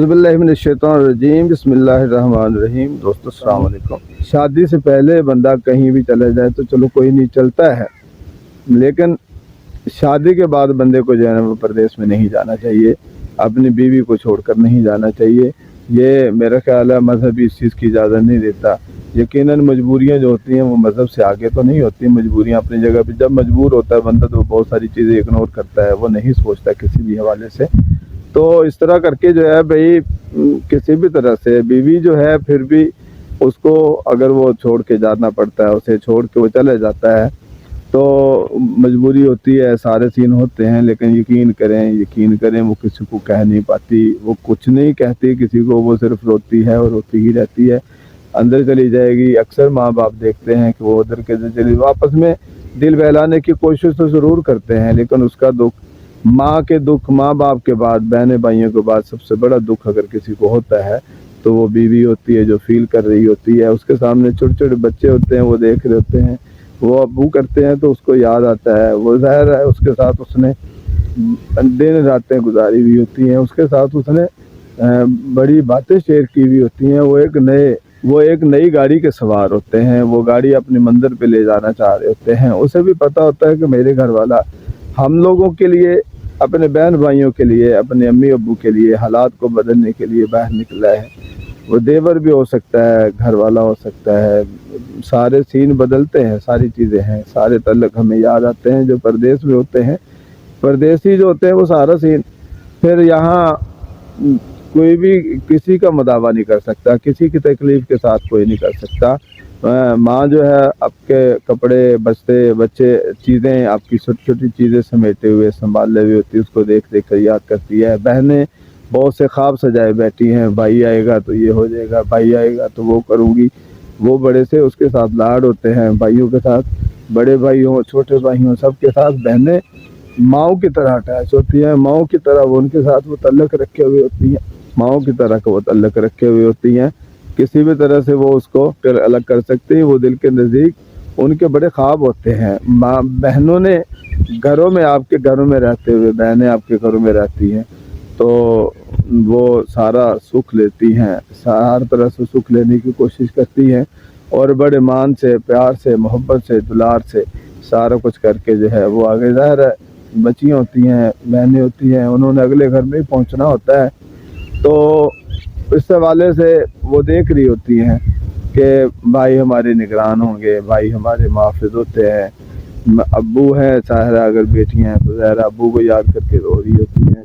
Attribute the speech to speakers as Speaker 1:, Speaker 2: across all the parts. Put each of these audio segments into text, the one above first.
Speaker 1: औज़ुबिल्लाहि मिनश्शैतानिर्रजीम बिस्मिल्लाहिर्रहमानिर्रहीम। दोस्तों अस्सलाम वालेकुम। शादी से पहले बंदा कहीं भी चला जाए तो चलो कोई नहीं, चलता है, लेकिन शादी के बाद बंदे को जो है ना वो परदेश में नहीं जाना चाहिए, अपनी बीवी को छोड़कर नहीं जाना चाहिए। ये मेरा ख्याल है मज़हब इस चीज़ की इजाज़त नहीं देता। यकीनन मजबूरियाँ जो होती हैं वो मज़हब से आगे तो नहीं होती। मजबूरियाँ अपनी जगह पे, जब मजबूर होता है बंदा तो बहुत सारी चीज़ें इग्नोर करता है, वो नहीं सोचता किसी भी हवाले से। तो इस तरह करके जो है भाई किसी भी तरह से बीवी जो है फिर भी उसको अगर वो छोड़ के जाना पड़ता है, उसे छोड़ के वो चले जाता है तो मजबूरी होती है, सारे सीन होते हैं। लेकिन यकीन करें वो किसी को कह नहीं पाती, वो कुछ नहीं कहती किसी को, वो सिर्फ रोती है और रोती ही रहती है, अंदर चली जाएगी। अक्सर माँ बाप देखते हैं कि वो उधर के चली, आपस में दिल बहलाने की कोशिश तो ज़रूर करते हैं, लेकिन उसका दुख, माँ के दुख, माँ बाप के बाद, बहने भाइयों के बाद सबसे बड़ा दुख अगर किसी को होता है तो वो बीवी होती है, जो फील कर रही होती है। उसके सामने छोटे छोटे बच्चे होते हैं, वो देख रहे होते हैं, वो अबू करते हैं तो उसको याद आता है। वो ज़ाहिर है उसके साथ उसने दिन रातें गुजारी हुई होती हैं, उसके साथ उसने बड़ी बातें शेयर की हुई होती हैं। वो एक नई गाड़ी के सवार होते हैं, वो गाड़ी अपनी मंदिर पे ले जाना चाह रहे होते हैं। उसे भी पता होता है कि मेरे घर वाला हम लोगों के लिए, अपने बहन भाइयों के लिए, अपने अम्मी अब्बू के लिए हालात को बदलने के लिए बाहर निकला है। वो देवर भी हो सकता है, घर वाला हो सकता है, सारे सीन बदलते हैं, सारी चीज़ें हैं, सारे तल्लक हमें याद आते हैं जो परदेश में होते हैं। परदेसी जो होते हैं वो सारा सीन फिर यहाँ कोई भी किसी का मदावा नहीं कर सकता, किसी की तकलीफ़ के साथ कोई नहीं कर सकता। माँ जो है आपके कपड़े, बस्ते, बच्चे, चीज़ें, आपकी छोटी छोटी चीज़ें समेटे हुए संभाले हुए होती है, उसको देख देख कर याद करती है। बहनें बहुत से ख्वाब सजाए बैठी हैं, भाई आएगा तो ये हो जाएगा, भाई आएगा तो वो करूँगी। वो बड़े से उसके साथ लाड होते हैं, भाइयों के साथ, बड़े भाई हों छोटे भाई हों सबके साथ बहनें माओ की तरह अटैच होती हैं, माओ की तरह वो उनके साथ वो तल्लक रखे हुए होती हैं, माओ की तरह का वो तल्लक रखे हुए होती हैं। किसी भी तरह से वो उसको फिर अलग कर सकती है। वो दिल के नज़दीक उनके बड़े ख्वाब होते हैं। माँ बहनों ने घरों में, आपके घरों में रहते हुए बहनें आपके घरों में रहती हैं तो वो सारा सुख लेती हैं, हर तरह से सुख लेने की कोशिश करती हैं और बड़े मान से, प्यार से, मोहब्बत से, दुलार से सारा कुछ करके जो है वो आगे। ज़ाहिर है बच्चियाँ होती हैं, बहनें होती हैं, उन्होंने अगले घर में ही पहुँचना होता है, तो इस हवाले से वो देख रही होती हैं कि भाई हमारे निगरान होंगे, भाई हमारे मुहाफ़िज़ होते हैं। अब्बू हैं साहरा, अगर बेटियां हैं तो ज़ाहिर अब्बू को याद करके रो रही होती हैं,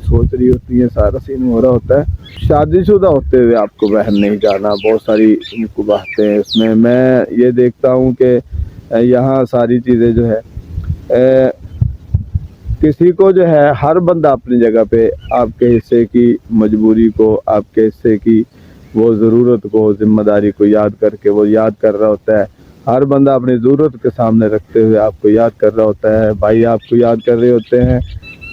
Speaker 1: सोच रही होती हैं, सारा सीन हो रहा होता है। शादीशुदा होते हुए आपको बाहर नहीं जाना, बहुत सारी बातें हैं इसमें। मैं ये देखता हूँ कि यहाँ सारी चीज़ें जो है किसी को जो है, हर बंदा अपनी जगह पे आपके हिस्से की मजबूरी को, आपके हिस्से की वो ज़रूरत को, ज़िम्मेदारी को याद करके वो याद कर रहा होता है। हर बंदा अपनी ज़रूरत के सामने रखते हुए आपको याद कर रहा होता है। भाई आपको याद कर रहे होते हैं,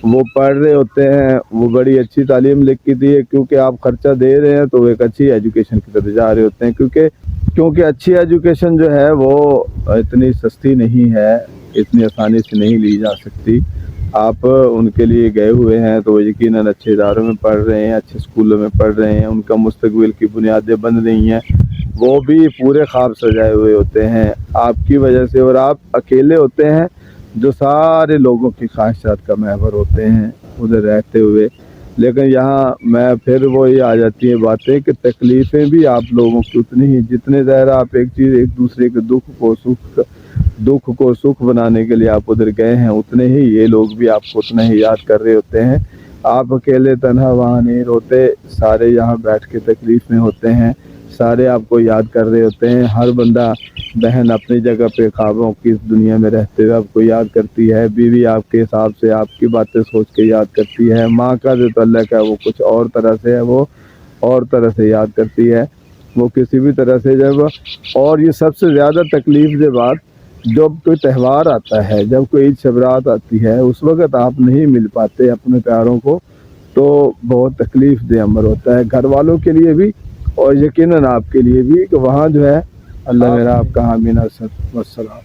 Speaker 1: वो पढ़ रहे होते हैं, वो बड़ी अच्छी तालीम लिख के दिए, क्योंकि आप ख़र्चा दे रहे हैं तो वो एक अच्छी एजुकेशन की तरफ जा रहे होते हैं। क्योंकि अच्छी एजुकेशन जो है वो इतनी सस्ती नहीं है, इतनी आसानी से नहीं ली जा सकती। आप उनके लिए गए हुए हैं तो यकीनन अच्छे इदारों में पढ़ रहे हैं, अच्छे स्कूलों में पढ़ रहे हैं, उनका मुस्तकबिल की बुनियादें बन रही हैं, वो भी पूरे ख्वाब सजाए हुए होते हैं आपकी वजह से। और आप अकेले होते हैं जो सारे लोगों की ख्वाहिशात का महवर होते हैं उधर रहते हुए। लेकिन यहाँ मैं फिर वही आ जाती है बातें कि तकलीफ़ें भी आप लोगों की उतनी ही, जितने ज़्यादा आप एक दूसरे के दुख को सुख बनाने के लिए आप उधर गए हैं, उतने ही ये लोग भी आपको उतना ही याद कर रहे होते हैं। आप अकेले तन्हा वहाँ नहीं रोते, सारे यहाँ बैठ के तकलीफ़ में होते हैं, सारे आपको याद कर रहे होते हैं। हर बंदा, बहन अपनी जगह पे ख्वाबों की इस दुनिया में रहते हुए आपको याद करती है, बीवी आपके हिसाब से आपकी बातें सोच के याद करती है, माँ का जो तल्लक है वो कुछ और तरह से है, वो और तरह से याद करती है, वो किसी भी तरह से जब। और ये सबसे ज़्यादा तकलीफ़ दे बात, जब कोई त्यौहार आता है, जब कोई ईद शबरात आती है, उस वक़्त आप नहीं मिल पाते अपने प्यारों को, तो बहुत तकलीफ़ दे अमर होता है घर वालों के लिए भी और यकीनन आपके लिए भी, कि वहाँ जो है अल्लाह मेरा आपका हामी नासर वस्सलाम।